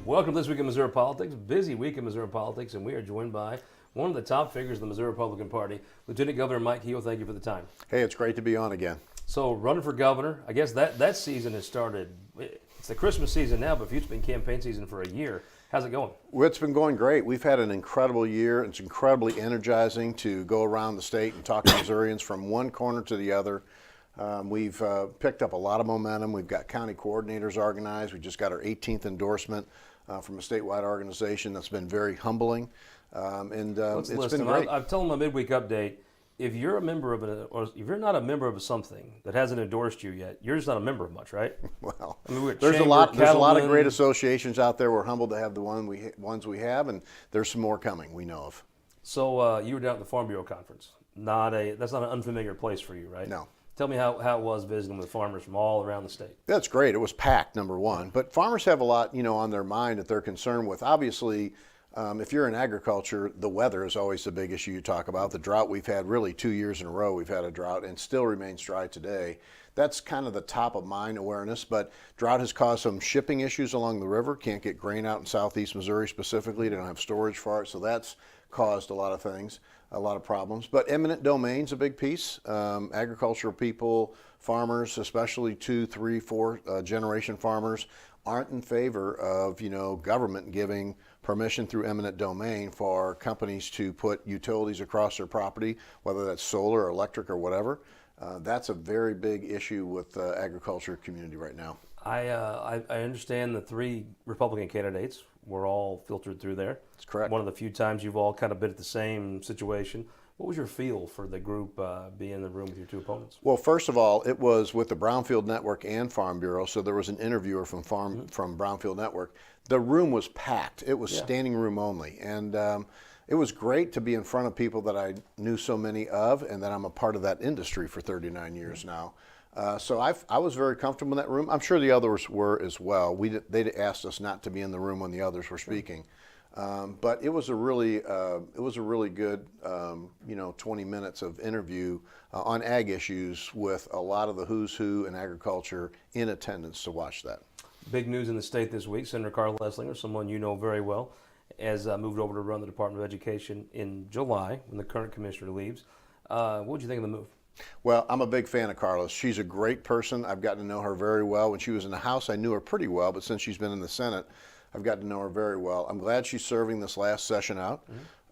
Welcome to This Week in Missouri Politics. Busy week in Missouri politics, and we are joined by one of the top figures of the Missouri Republican Party, Lieutenant Governor Mike Kehoe. Thank you for the time. Hey, it's great to be on again. So, running for governor, I guess that season has started. It's the Christmas season now, but it's been campaign season for a year. How's it going? Well, it's been going great. We've had an incredible year. It's incredibly energizing to go around the state and talk to Missourians from one corner to the other. We've picked up a lot of momentum. We've got county coordinators organized. We just got our 18th endorsement from a statewide organization. That's been very humbling, Let's it's list been them. great. I've told them a midweek update. If you're a member of or if you're not a member of something that hasn't endorsed you yet, you're just not a member of much, right? Well, I mean, there's a lot of great associations out there. We're humbled to have the ones we have, and there's some more coming. We know of. So you were down at the Farm Bureau conference. That's not an unfamiliar place for you, right? No. Tell me how it was visiting with farmers from all around the state. That's great. It was packed, number one. But farmers have a lot, on their mind that they're concerned with. Obviously, if you're in agriculture, the weather is always the big issue you talk about. The drought we've had, really 2 years in a row, we've had a drought and still remains dry today. That's kind of the top of mind awareness. But drought has caused some shipping issues along the river. Can't get grain out in southeast Missouri specifically. They don't have storage for it. So that's caused a lot of things, a lot of problems. But eminent domain's a big piece. Agricultural people, farmers, especially 2, 3, 4 generation farmers, aren't in favor of government giving permission through eminent domain for companies to put utilities across their property, whether that's solar or electric or whatever. That's a very big issue with the agriculture community right now. I understand the 3 Republican candidates were all filtered through there. That's correct. One of the few times you've all kind of been at the same situation. What was your feel for the group being in the room with your 2 opponents? Well, first of all, it was with the Brownfield Network and Farm Bureau, so there was an interviewer from Brownfield Network. The room was packed. It was standing room only, and it was great to be in front of people that I knew so many of, and that I'm a part of that industry for 39 years now. So I was very comfortable in that room. I'm sure the others were as well. They asked us not to be in the room when the others were speaking. But it was a really good 20 minutes of interview on ag issues with a lot of the who's who in agriculture in attendance to watch that. Big news in the state this week. Senator Karla Eslinger, someone you know very well, has moved over to run the Department of Education in July when the current commissioner leaves. What would you think of the move? Well, I'm a big fan of Karla's. She's a great person. I've gotten to know her very well. When she was in the House, I knew her pretty well, but since she's been in the Senate, I've gotten to know her very well. I'm glad she's serving this last session out.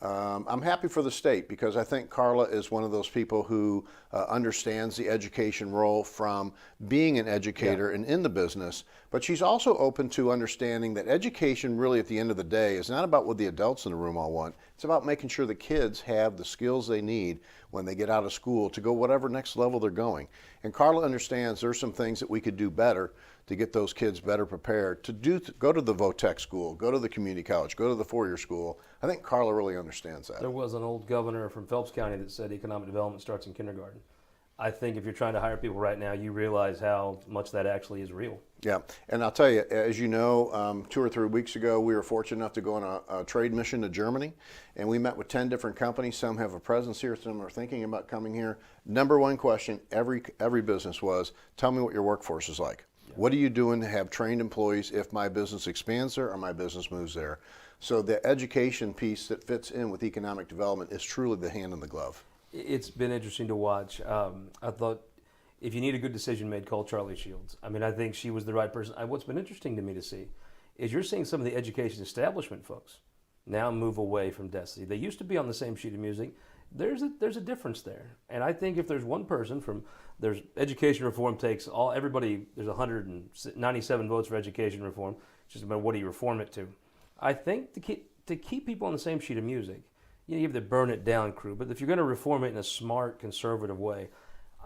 I'm happy for the state because I think Karla is one of those people who understands the education role from being an educator and in the business, but she's also open to understanding that education really at the end of the day is not about what the adults in the room all want. It's about making sure the kids have the skills they need when they get out of school to go whatever next level they're going. And Karla understands there's some things that we could do better to get those kids better prepared to go to the VOTEC school, go to the community college, go to the 4-year school. I think Karla really understands that. There was an old governor from Phelps County that said economic development starts in kindergarten. I think if you're trying to hire people right now, you realize how much that actually is real. Yeah, and I'll tell you, as you know, 2 or 3 weeks ago, we were fortunate enough to go on a trade mission to Germany, and we met with 10 different companies. Some have a presence here, some are thinking about coming here. Number one question, every business was, tell me what your workforce is like. What are you doing to have trained employees if my business expands there or my business moves there? So the education piece that fits in with economic development is truly the hand in the glove. It's been interesting to watch. I thought if you need a good decision made, call Charlie Shields. I mean, I think she was the right person. What's been interesting to me to see is you're seeing some of the education establishment folks now move away from Destiny. They used to be on the same sheet of music. There's a difference there. And I think if there's one person there's education reform takes everybody, there's 197 votes for education reform. It's just about what do you reform it to. I think to keep people on the same sheet of music, you have the burn it down crew, but if you're going to reform it in a smart, conservative way,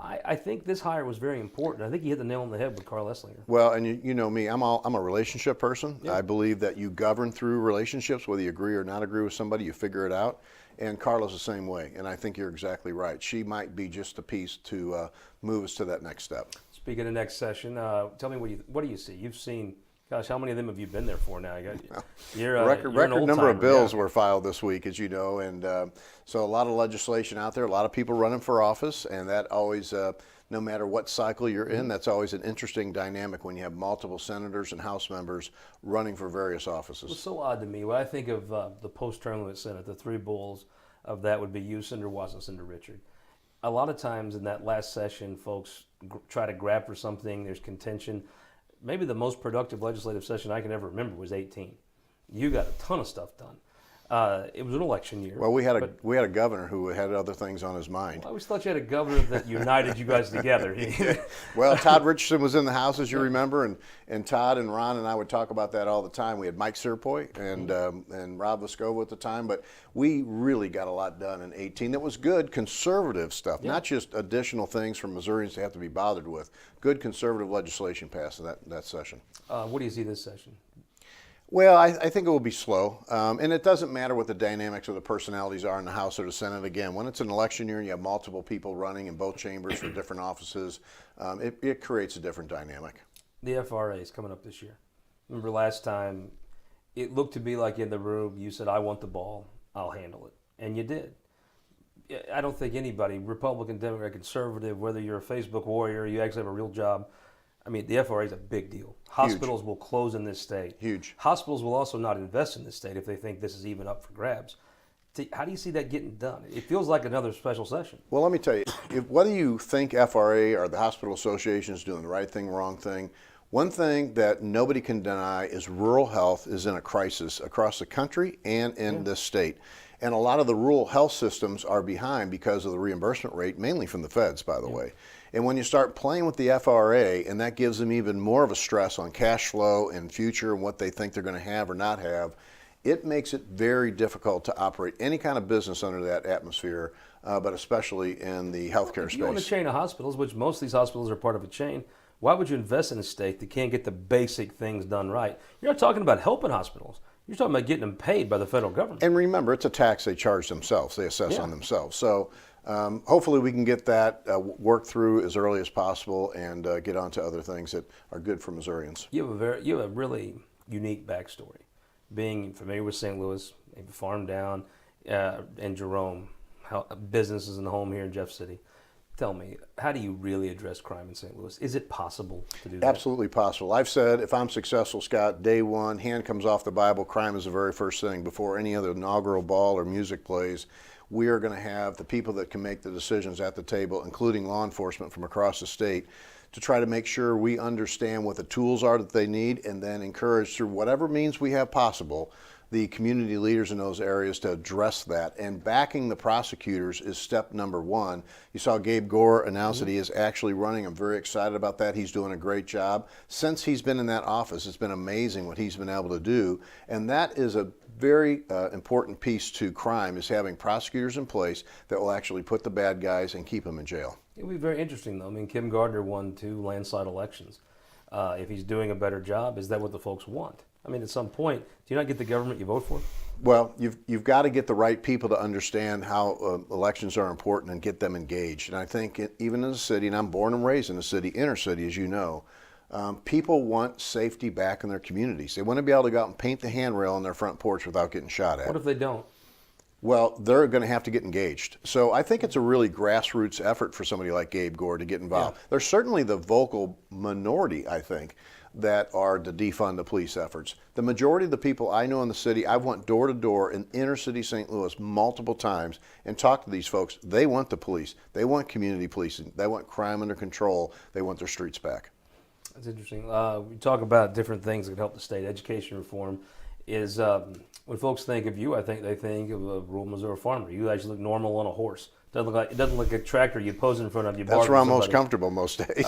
I think this hire was very important. I think you hit the nail on the head with Karla Eslinger. Well, and you know me, I'm a relationship person. Yeah. I believe that you govern through relationships, whether you agree or not agree with somebody, you figure it out. And Karla's the same way, and I think you're exactly right. She might be just a piece to move us to that next step. Speaking of next session, tell me what do you see? You've seen Gosh, how many of them have you been there for now? You're Record an old number of timer, bills yeah. were filed this week, as you know, and so a lot of legislation out there, a lot of people running for office, and that always, no matter what cycle you're in, that's always an interesting dynamic when you have multiple senators and House members running for various offices. It's so odd to me. When I think of the post-term limit Senate, the three bulls of that would be you, Senator Watson, Senator Richard. A lot of times in that last session, folks try to grab for something. There's contention. Maybe the most productive legislative session I can ever remember was 18. You got a ton of stuff done. It was an election year. Well, we had a governor who had other things on his mind. I always thought you had a governor that united you guys together. Well, Todd Richardson was in the House, as you remember, and Todd and Ron and I would talk about that all the time. We had Mike Serpoy and Rob Vescovo at the time, but we really got a lot done in 18 that was good conservative stuff, not just additional things for Missourians to have to be bothered with. Good conservative legislation passed in that session. What do you see this session? Well, I think it will be slow, and it doesn't matter what the dynamics or the personalities are in the House or the Senate. Again, when it's an election year and you have multiple people running in both chambers for different offices, it creates a different dynamic. The FRA is coming up this year. Remember last time, it looked to be like in the room, you said, I want the ball, I'll handle it. And you did. I don't think anybody, Republican, Democrat, Conservative, whether you're a Facebook warrior, you actually have a real job, I mean, the FRA is a big deal. Hospitals will close in this state. Huge. Hospitals will also not invest in this state if they think this is even up for grabs. How do you see that getting done? It feels like another special session. Well, let me tell you, whether you think FRA or the Hospital Association is doing the right thing, wrong thing, one thing that nobody can deny is rural health is in a crisis across the country and in this state. And a lot of the rural health systems are behind because of the reimbursement rate, mainly from the feds, by the way. And when you start playing with the FRA, and that gives them even more of a stress on cash flow and future and what they think they're going to have or not have, it makes it very difficult to operate any kind of business under that atmosphere, but especially in the healthcare space. If you own a chain of hospitals, which most of these hospitals are part of a chain, why would you invest in a state that can't get the basic things done right? You're not talking about helping hospitals. You're talking about getting them paid by the federal government. And remember, it's a tax they charge themselves. They assess on themselves. So hopefully we can get that worked through as early as possible and get on to other things that are good for Missourians. You have a really unique backstory. Being familiar with St. Louis, maybe farmed down, and Jerome, how businesses in the home here in Jeff City. Tell me, how do you really address crime in St. Louis? Is it possible to do that? Absolutely possible. I've said if I'm successful, Scott, day one, hand comes off the Bible, crime is the very first thing. Before any other inaugural ball or music plays, we are going to have the people that can make the decisions at the table, including law enforcement from across the state, to try to make sure we understand what the tools are that they need and then encourage through whatever means we have possible the community leaders in those areas to address that. And backing the prosecutors is step number one. You saw Gabe Gore announce that he is actually running. I'm very excited about that. He's doing a great job. Since he's been in that office, it's been amazing what he's been able to do. And that is a very important piece to crime, is having prosecutors in place that will actually put the bad guys and keep them in jail. It would be very interesting, though. I mean, Kim Gardner won 2 landslide elections. If he's doing a better job, is that what the folks want? I mean, at some point, do you not get the government you vote for? Well, you've got to get the right people to understand how elections are important and get them engaged. And I think even in the city, and I'm born and raised in the city, inner city, as you know, people want safety back in their communities. They want to be able to go out and paint the handrail on their front porch without getting shot at. What if they don't? Well, they're going to have to get engaged. So I think it's a really grassroots effort for somebody like Gabe Gore to get involved. Yeah. There's certainly the vocal minority, I think, that are the defund the police efforts. The majority of the people I know in the city, I've went door to door in inner city St. Louis multiple times and talked to these folks. They want the police. They want community policing. They want crime under control. They want their streets back. That's interesting. We talk about different things that can help the state. Education reform is, when folks think of you, I think they think of a rural Missouri farmer. You actually look normal on a horse. It doesn't look like a tractor you pose in front of you. That's where I'm most comfortable most days.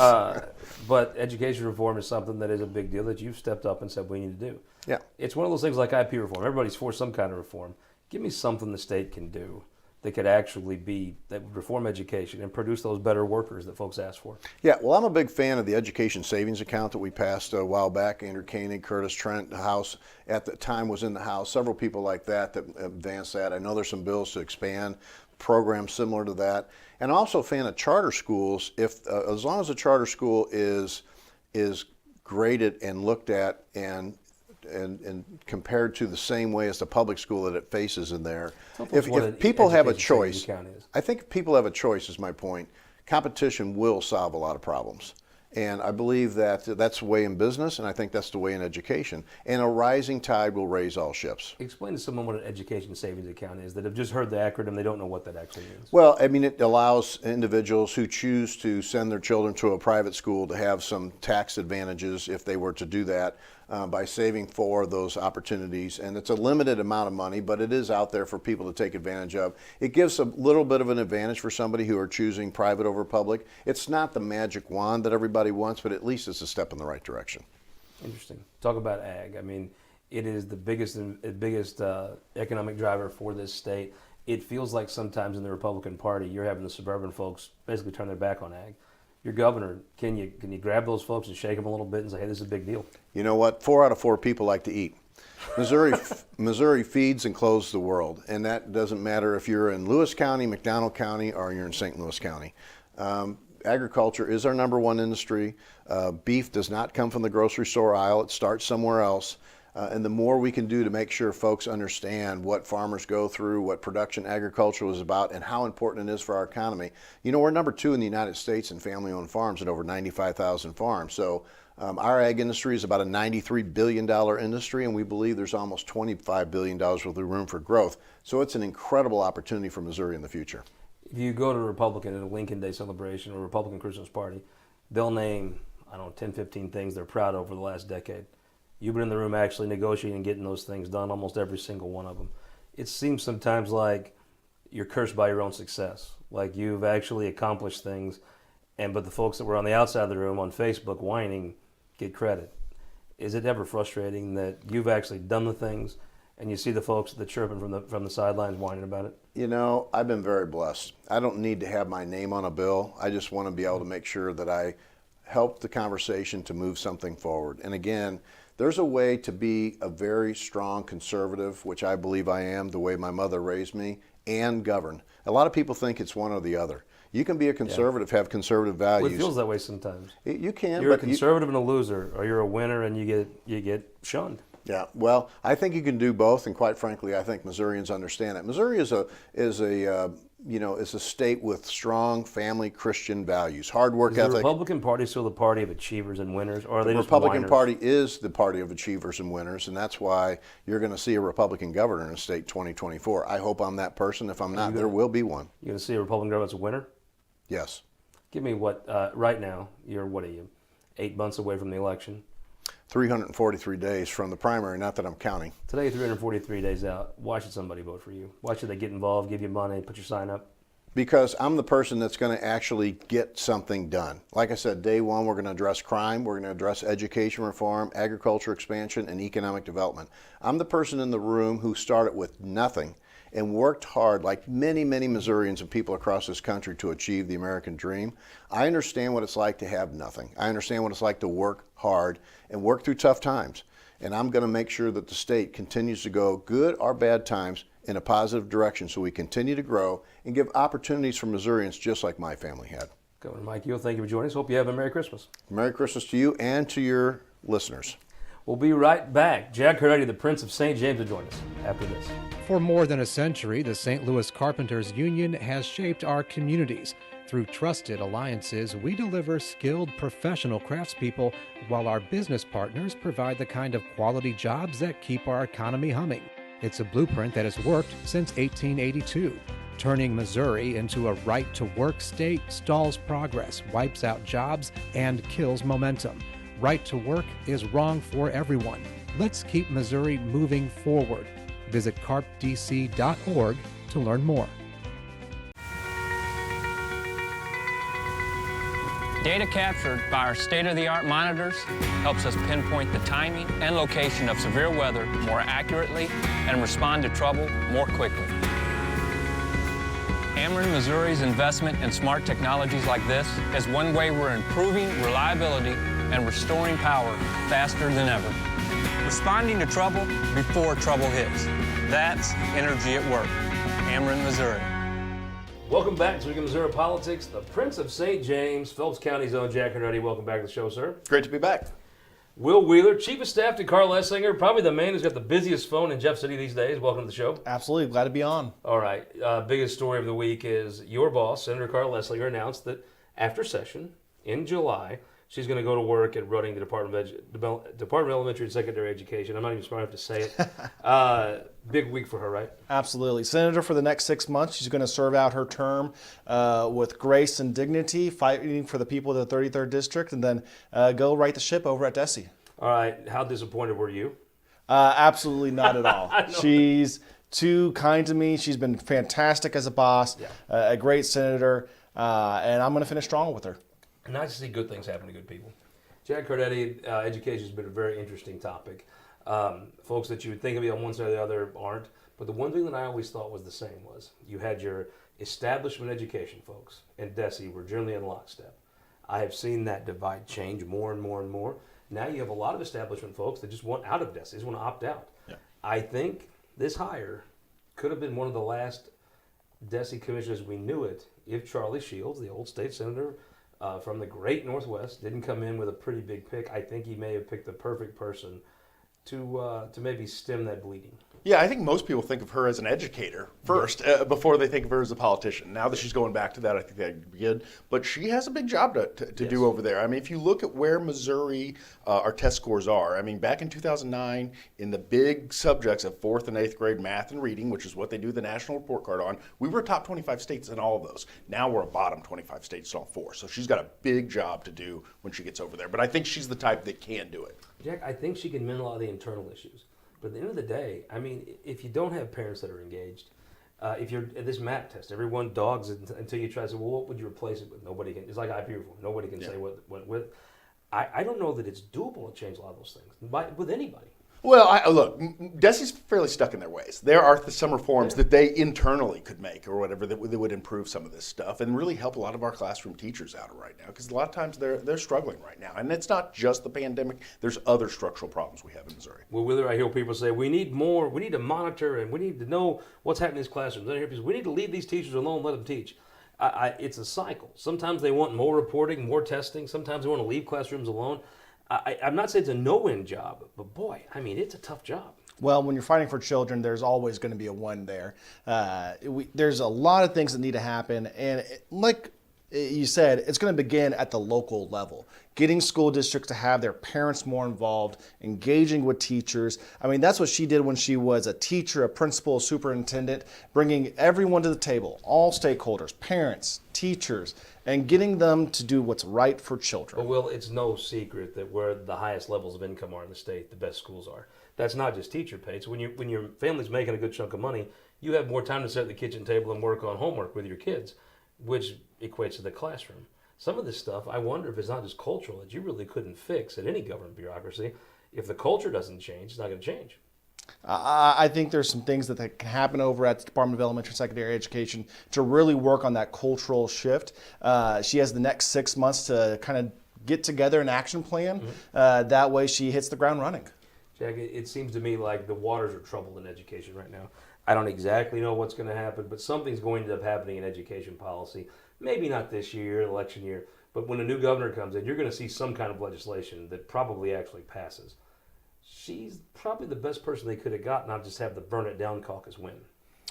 But education reform is something that is a big deal that you've stepped up and said we need to do. Yeah. It's one of those things like IP reform. Everybody's for some kind of reform. Give me something the state can do that could actually be, that would reform education and produce those better workers that folks ask for. Yeah, well, I'm a big fan of the education savings account that we passed a while back. Andrew Koenig, Curtis Trent, the House at the time was in the House. Several people like that advanced that. I know there's some bills to expand programs similar to that. And also a fan of charter schools. If as long as a charter school is graded and looked at and compared to the same way as the public school that it faces in there. If people have a choice, I think if people have a choice, is my point, competition will solve a lot of problems. And I believe that that's the way in business, and I think that's the way in education. And a rising tide will raise all ships. Explain to someone what an education savings account is that have just heard the acronym, they don't know what that actually means. Well, I mean, it allows individuals who choose to send their children to a private school to have some tax advantages if they were to do that by saving for those opportunities. And it's a limited amount of money, but it is out there for people to take advantage of. It gives a little bit of an advantage for somebody who are choosing private over public. It's not the magic wand that everybody wants, but at least it's a step in the right direction. Interesting. Talk about ag. I mean, it is the biggest economic driver for this state. It feels like sometimes in the Republican Party, you're having the suburban folks basically turn their back on ag. Your governor, can you grab those folks and shake them a little bit and say, hey, this is a big deal? You know what? 4 out of 4 people like to eat. Missouri feeds and clothes the world, and that doesn't matter if you're in Lewis County, McDonald County, or you're in St. Louis County. Agriculture is our #1 industry. Beef does not come from the grocery store aisle. It starts somewhere else. And the more we can do to make sure folks understand what farmers go through, what production agriculture is about, and how important it is for our economy. You know, we're #2 in the United States in family-owned farms at over 95,000 farms. So our ag industry is about a $93 billion industry, and we believe there's almost $25 billion worth of room for growth. So it's an incredible opportunity for Missouri in the future. If you go to a Republican at a Lincoln Day celebration or a Republican Christmas party, they'll name, 10, 15 things they're proud of over the last decade. You've been in the room actually negotiating and getting those things done, almost every single one of them. It seems sometimes like you're cursed by your own success, like you've actually accomplished things, but the folks that were on the outside of the room on Facebook whining get credit. Is it ever frustrating that you've actually done the things and you see the folks that chirping from the sidelines whining about it? You know, I've been very blessed. I don't need to have my name on a bill. I just want to be able to make sure that I help the conversation to move something forward. And again, there's a way to be a very strong conservative, which I believe I am, the way my mother raised me, and govern. A lot of people think it's one or the other. You can be a conservative, have conservative values. Well, it feels that way sometimes. You can. You're a conservative and a loser, or you're a winner and you get shunned. Yeah, well, I think you can do both, and quite frankly, I think Missourians understand that. Missouri is a state with strong family Christian values, hard work ethic. Is the Republican Party still the party of achievers and winners, or are they the just Republican whiners? Party is the party of achievers and winners, and that's why you're going to see a Republican governor in the state 2024. I hope I'm that person. If I'm not, there will be one. You're going to see a Republican governor that's a winner? Yes. Give me what right now. What are you? 8 months away from the election. 343 days from the primary, not that I'm counting. Today, 343 days out. Why should somebody vote for you? Why should they get involved, give you money, put your sign up? Because I'm the person that's going to actually get something done. Like I said, day one, we're going to address crime, we're going to address education reform, agriculture expansion, and economic development. I'm the person in the room who started with nothing and worked hard, like many, many Missourians and people across this country, to achieve the American dream. I understand what it's like to have nothing. I understand what it's like to work hard and work through tough times. And I'm going to make sure that the state continues to go, good or bad times, in a positive direction so we continue to grow and give opportunities for Missourians just like my family had. Governor Mike Kehoe, thank you for joining us. Hope you have a Merry Christmas. Merry Christmas to you and to your listeners. We'll be right back. Jack Cardetti, the Prince of St. James, will join us after this. For more than a century, the St. Louis Carpenters Union has shaped our communities. Through trusted alliances, we deliver skilled professional craftspeople while our business partners provide the kind of quality jobs that keep our economy humming. It's a blueprint that has worked since 1882. Turning Missouri into a right-to-work state stalls progress, wipes out jobs, and kills momentum. Right to work is wrong for everyone. Let's keep Missouri moving forward. Visit carpdc.org to learn more. Data captured by our state-of-the-art monitors helps us pinpoint the timing and location of severe weather more accurately and respond to trouble more quickly. Ameren Missouri's investment in smart technologies like this is one way we're improving reliability and restoring power faster than ever. Responding to trouble before trouble hits. That's energy at work. Ameren, Missouri. Welcome back to Week in Missouri Politics. The Prince of St. James, Phelps County's own Jack Cardetti. Welcome back to the show, sir. Great to be back. Will Wheeler, Chief of Staff to Karla Eslinger, probably the man who's got the busiest phone in Jeff City these days. Welcome to the show. Absolutely. Glad to be on. All right. Biggest story of the week is your boss, Senator Karla Eslinger, announced that after session in July, she's going to go to work at running the Department of Elementary and Secondary Education. I'm not even smart enough to say it. Big week for her, right? Absolutely. Senator for the next 6 months. She's going to serve out her term with grace and dignity, fighting for the people of the 33rd District, and then go right the ship over at DESE. All right. How disappointed were you? Absolutely not at all. She's too kind to me. She's been fantastic as a boss, a great senator, and I'm going to finish strong with her. Nice to see good things happen to good people. Jack Cardetti, education has been a very interesting topic. Folks that you would think of on one side or the other aren't. But the one thing that I always thought was the same was you had your establishment education folks and DESE were generally in lockstep. I have seen that divide change more and more and more. Now you have a lot of establishment folks that just want out of DESE, just want to opt out. Yeah. I think this hire could have been one of the last DESE commissioners we knew it if Charlie Shields, the old state senator from the great Northwest, didn't come in with a pretty big pick. I think he may have picked the perfect person to maybe stem that bleeding. Yeah, I think most people think of her as an educator first before they think of her as a politician. Now that she's going back to that, I think that'd be good. But she has a big job to do over there. I mean, if you look at where Missouri, our test scores are, I mean, back in 2009, in the big subjects of 4th and 8th grade math and reading, which is what they do the national report card on, we were top 25 states in all of those. Now we're a bottom 25 states in all 4. So she's got a big job to do when she gets over there. But I think she's the type that can do it. Jack, I think she can mend a lot of the internal issues. But at the end of the day, I mean, if you don't have parents that are engaged, if you're at this map test, everyone dogs it until you try to say, well, what would you replace it with? Nobody can. It's like IP reform. Nobody can say what went with. I don't know that it's doable to change a lot of those things with anybody. Well, look, DESE's fairly stuck in their ways. There are some reforms that they internally could make or whatever that would improve some of this stuff and really help a lot of our classroom teachers out right now because a lot of times they're struggling right now. And it's not just the pandemic. There's other structural problems we have in Missouri. Well, Wheeler, I hear people say we need more, we need to monitor and we need to know what's happening in these classrooms. I hear people say, we need to leave these teachers alone, let them teach. It's a cycle. Sometimes they want more reporting, more testing. Sometimes they want to leave classrooms alone. I'm not saying it's a no-win job, but boy, I mean, it's a tough job. Well, when you're fighting for children, there's always going to be a one there. There's a lot of things that need to happen. And like you said, it's going to begin at the local level. Getting school districts to have their parents more involved, engaging with teachers. I mean, that's what she did when she was a teacher, a principal, a superintendent, bringing everyone to the table, all stakeholders, parents, teachers, and getting them to do what's right for children. But, Will, it's no secret that where the highest levels of income are in the state, the best schools are. That's not just teacher paid. So when your family's making a good chunk of money, you have more time to sit at the kitchen table and work on homework with your kids, which equates to the classroom. Some of this stuff, I wonder if it's not just cultural, that you really couldn't fix at any government bureaucracy. If the culture doesn't change, it's not going to change. I think there's some things that can happen over at the Department of Elementary and Secondary Education to really work on that cultural shift. She has the next 6 months to kind of get together an action plan. That way she hits the ground running. Jack, it seems to me like the waters are troubled in education right now. I don't exactly know what's going to happen, but something's going to end up happening in education policy. Maybe not this year, election year, but when a new governor comes in, you're going to see some kind of legislation that probably actually passes. She's probably the best person they could have got, not just have the burn it down caucus win.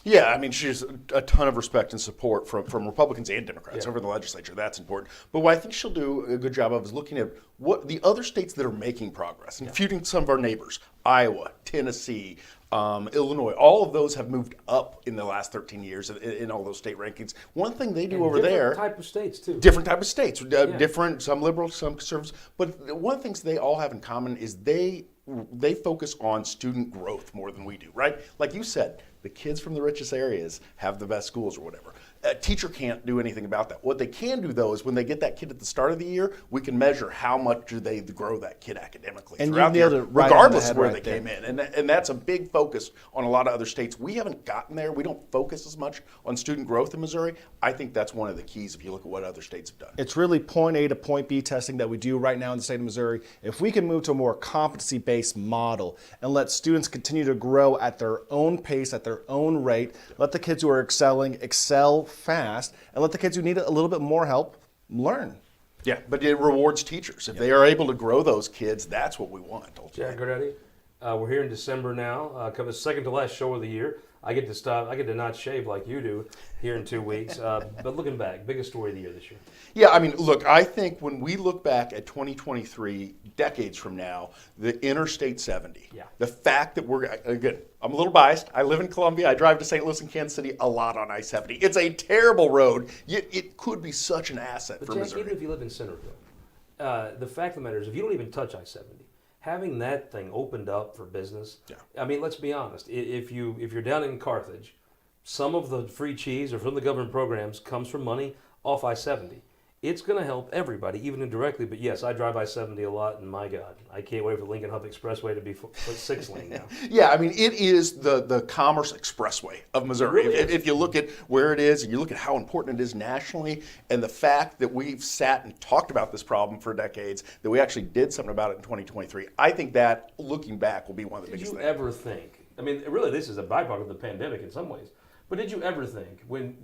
Yeah, I mean, she has a ton of respect and support from Republicans and Democrats over the legislature. That's important. But what I think she'll do a good job of is looking at what the other states that are making progress and feuding some of our neighbors, Iowa, Tennessee, Illinois, all of those have moved up in the last 13 years in all those state rankings. One thing they do And over there... Different type of states, too. Different type of states. Different, some liberal, some conservatives. But one of the things they all have in common is they focus on student growth more than we do, right? Like you said, the kids from the richest areas have the best schools or whatever. A teacher can't do anything about that. What they can do, though, is when they get that kid at the start of the year, we can measure how much do they grow that kid academically throughout the year, regardless of where they came in. And that's a big focus on a lot of other states. We haven't gotten there. We don't focus as much on student growth in Missouri. I think that's one of the keys if you look at what other states have done. It's really point A to point B testing that we do right now in the state of Missouri. If we can move to a more competency-based model and let students continue to grow at their own pace, at their own rate, let the kids who are excelling excel fast, and let the kids who need a little bit more help learn. Yeah, but it rewards teachers. If they are able to grow those kids, that's what we want. Jack Cardetti, we're here in December now. Coming second to last show of the year. I get to not shave like you do here in 2 weeks. But looking back, biggest story of the year this year. Yeah, I mean, look, I think when we look back at 2023, decades from now, the Interstate 70, the fact that again, I'm a little biased. I live in Columbia. I drive to St. Louis and Kansas City a lot on I-70. It's a terrible road, yet it could be such an asset for Jack, Missouri. even if you live in Centerville, the fact of the matter is, if you don't even touch I-70, having that thing opened up for business, I mean, let's be honest. If you're down in Carthage, some of the free cheese or from the government programs comes from money off I-70. It's going to help everybody, even indirectly. But yes, I drive I-70 a lot, and my God, I can't wait for the Lincoln Hub Expressway to be 6-lane now. Yeah, I mean, it is the commerce expressway of Missouri. Really if you look at where it is, and you look at how important it is nationally, and the fact that we've sat and talked about this problem for decades, that we actually did something about it in 2023, I think that, looking back, will be one of the biggest things. Did you ever think, I mean, really, this is a byproduct of the pandemic in some ways, but did you ever think, when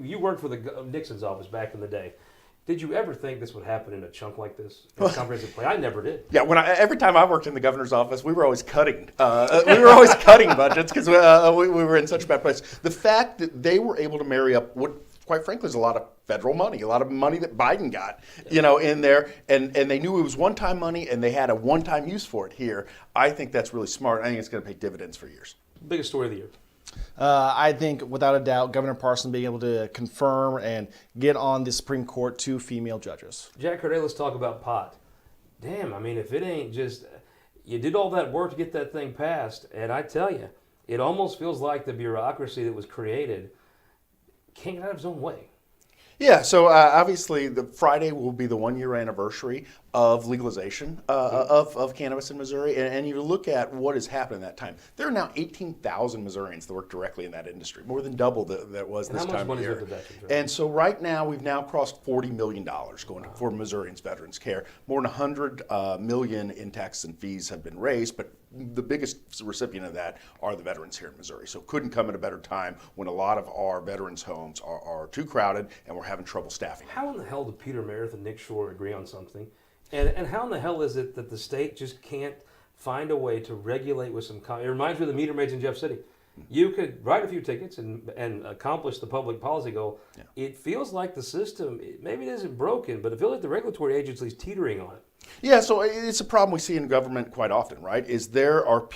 you worked for the Nixon's office back in the day, did you ever think this would happen in a chunk like this, in a comprehensive plan? I never did. Yeah, every time I worked in the governor's office, we were always cutting. We were always cutting budgets because we were in such a bad place. The fact that they were able to marry up what, quite frankly, is a lot of federal money, a lot of money that Biden got, in there, and they knew it was one-time money, and they had a one-time use for it here. I think that's really smart. I think it's going to pay dividends for years. Biggest story of the year. I think, without a doubt, Governor Parson being able to confirm and get on the Supreme Court 2 female judges. Jack Cardetti, let's talk about pot. Damn, I mean, if it ain't just, you did all that work to get that thing passed, and I tell you, it almost feels like the bureaucracy that was created can't get out of its own way. Yeah, so obviously the Friday will be the 1-year anniversary of legalization of cannabis in Missouri, and you look at what has happened in that time. There are now 18,000 Missourians that work directly in that industry, more than double that was this time of year. And so right now we've now crossed $40 million going for Missourians' veterans care. More than $100 million in taxes and fees have been raised, but the biggest recipient of that are the veterans here in Missouri. So couldn't come at a better time when a lot of our veterans' homes are too crowded and we're having trouble staffing. How in the hell did Peter Meredith and Nick Shore agree on something? And how in the hell is it that the state just can't find a way to regulate with some... It reminds me of the meter maids in Jeff City. You could write a few tickets and accomplish the public policy goal. Yeah. It feels like the system, maybe it isn't broken, but it feels like the regulatory agency is teetering on it. Yeah, so it's a problem we see in government quite often, right? Is there are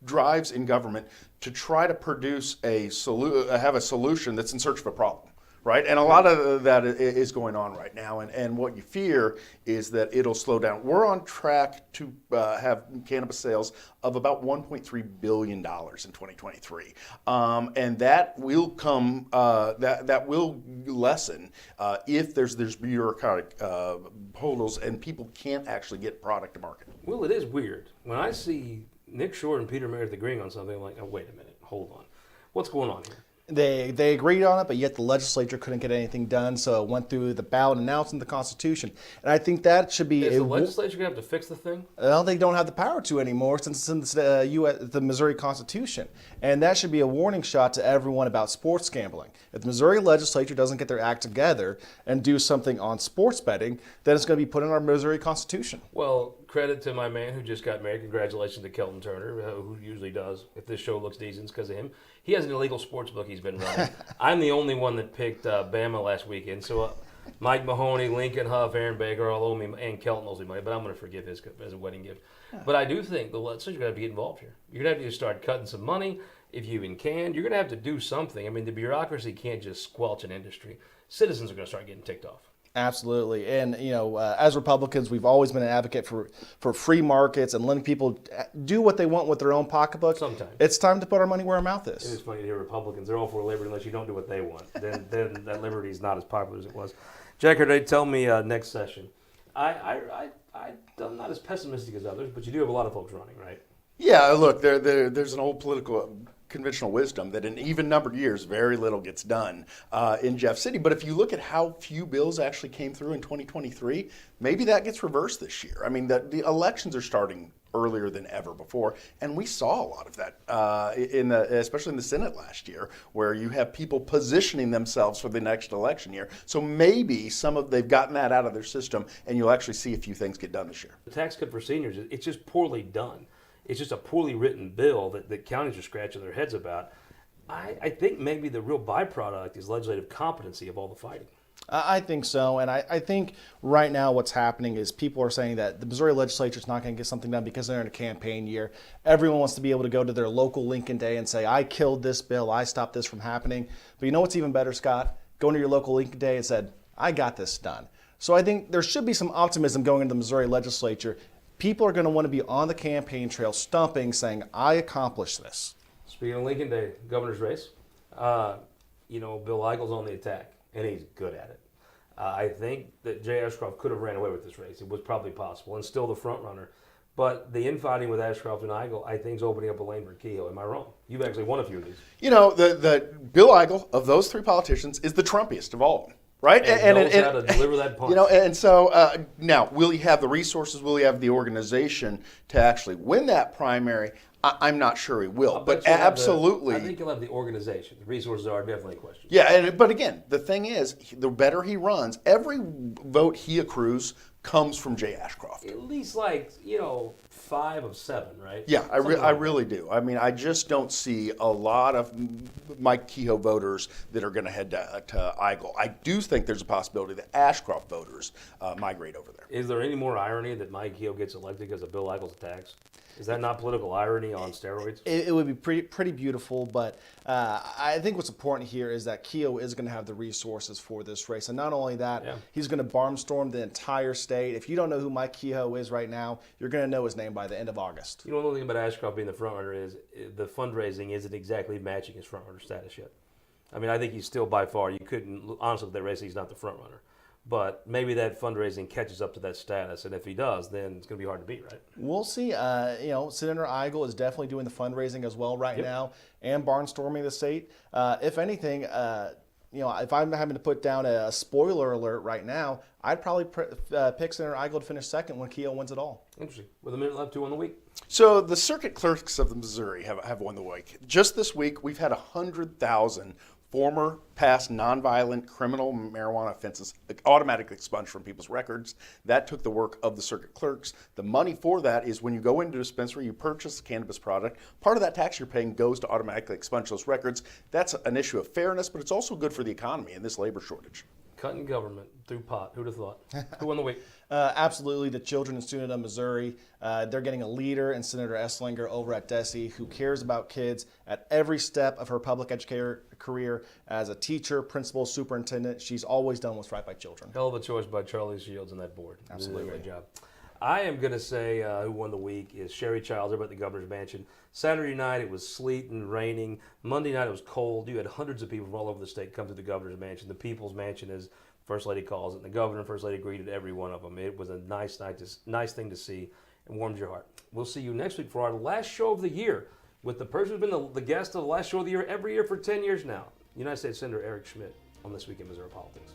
drives in government to try to produce have a solution that's in search of a problem, right? And a lot of that is going on right now. And what you fear is that it'll slow down. We're on track to have cannabis sales of about $1.3 billion in 2023. And that will come, that will lessen if there's bureaucratic hurdles and people can't actually get product to market. Well, it is weird. When I see Nick Shore and Peter Meredith agreeing on something, I'm like, oh, wait a minute, hold on. What's going on here? They agreed on it, but yet the legislature couldn't get anything done, so it went through the ballot announcing the Constitution. And I think that should be... Is the legislature going to have to fix the thing? Well, they don't have the power to anymore since the Missouri Constitution. And that should be a warning shot to everyone about sports gambling. If the Missouri legislature doesn't get their act together and do something on sports betting, then it's going to be put in our Missouri Constitution. Well, credit to my man who just got married. Congratulations to Kelton Turner, who usually does. If this show looks decent, it's because of him. He has an illegal sports book he's been running. I'm the only one that picked Bama last weekend. So Mike Mahoney, Lincoln Huff, Aaron Baker all owe me, and Kelton owes me money, but I'm going to forgive his as a wedding gift. Yeah. But I do think the legislature going to have to get involved here. You're going to have to start cutting some money, if you even can. You're going to have to do something. I mean, the bureaucracy can't just squelch an industry. Citizens are going to start getting ticked off. Absolutely. And, as Republicans, we've always been an advocate for free markets and letting people do what they want with their own pocketbook. Sometimes. It's time to put our money where our mouth is. It is funny to hear Republicans. They're all for liberty unless you don't do what they want. Then that liberty is not as popular as it was. Jack, tell me next session. I'm not as pessimistic as others, but you do have a lot of folks running, right? Yeah, look, there's an old political conventional wisdom that in even-numbered years, very little gets done in Jeff City. But if you look at how few bills actually came through in 2023, maybe that gets reversed this year. I mean, the elections are starting earlier than ever before, and we saw a lot of that especially in the Senate last year, where you have people positioning themselves for the next election year. So maybe they've gotten that out of their system, and you'll actually see a few things get done this year. The tax cut for seniors, it's just poorly done. It's just a poorly written bill that counties are scratching their heads about. I think maybe the real byproduct is legislative competency of all the fighting. I think so, and I think right now what's happening is people are saying that the Missouri legislature is not going to get something done because they're in a campaign year. Everyone wants to be able to go to their local Lincoln Day and say, I killed this bill, I stopped this from happening. But you know what's even better, Scott? Going to your local Lincoln Day and said, I got this done. So I think there should be some optimism going into the Missouri legislature. People are going to want to be on the campaign trail stumping, saying, I accomplished this. Speaking of Lincoln Day, governor's race, Bill Eigle's on the attack, and he's good at it. I think that Jay Ashcroft could have ran away with this race. It was probably possible, and still the front runner. But the infighting with Ashcroft and Eigle, I think, is opening up a lane for Kehoe. Am I wrong? You've actually won a few of these. The Bill Eigle of those three politicians is the Trumpiest of all of them. Right, and knows how to deliver that punch. And so now, will he have the resources? Will he have the organization to actually win that primary? I'm not sure he will, but absolutely. I think he'll have the organization. The resources are definitely a question. Yeah, but again, the thing is, the better he runs, every vote he accrues comes from Jay Ashcroft. At least 5 of 7, right? Yeah, I really do. I mean, I just don't see a lot of Mike Kehoe voters that are going to head to Eigle. I do think there's a possibility that Ashcroft voters migrate over there. Is there any more irony that Mike Kehoe gets elected because of Bill Eigle's attacks? Is that not political irony on steroids? It would be pretty beautiful, but I think what's important here is that Kehoe is going to have the resources for this race. And not only that, he's going to barnstorm the entire state. If you don't know who Mike Kehoe is right now, you're going to know his name by the end of August. You know, the only thing about Ashcroft being the frontrunner is the fundraising isn't exactly matching his frontrunner status yet. I mean, I think he's still by far, you couldn't, honestly, with that race, he's not the frontrunner. But maybe that fundraising catches up to that status, and if he does, then it's going to be hard to beat, right? We'll see. Senator Eigle is definitely doing the fundraising as well right now, and barnstorming the state. If anything, if I'm having to put down a spoiler alert right now, I'd probably pick Senator Eigle to finish second when Kehoe wins it all. Interesting. With a minute left, 2 on the week. So the circuit clerks of the Missouri have won the week. Just this week, we've had 100,000 former past nonviolent criminal marijuana offenses automatically expunged from people's records. That took the work of the circuit clerks. The money for that is when you go into a dispensary, you purchase a cannabis product, part of that tax you're paying goes to automatically expunge those records. That's an issue of fairness, but it's also good for the economy in this labor shortage. Cutting government through pot. Who'd have thought? Who won the week? Absolutely, the children and student of Missouri. They're getting a leader in Senator Eslinger over at DESE who cares about kids at every step of her public educator career as a teacher, principal, superintendent. She's always done what's right by children. Hell of a choice by Charlie Shields and that board. Absolutely. Great job. I am going to say who won the week is Sherry Childs over at the Governor's Mansion. Saturday night it was sleet and raining. Monday night it was cold. You had hundreds of people from all over the state come to the Governor's Mansion. The People's Mansion, as First Lady calls it. And the Governor and First Lady greeted every one of them. It was a nice thing to see and warmed your heart. We'll see you next week for our last show of the year with the person who's been the guest of the last show of the year every year for 10 years now, United States Senator Eric Schmidt, on This Week in Missouri Politics.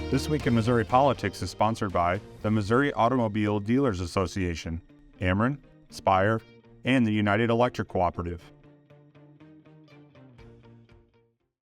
This Week in Missouri Politics is sponsored by the Missouri Automobile Dealers Association, Ameren, Spire, and the United Electric Cooperative.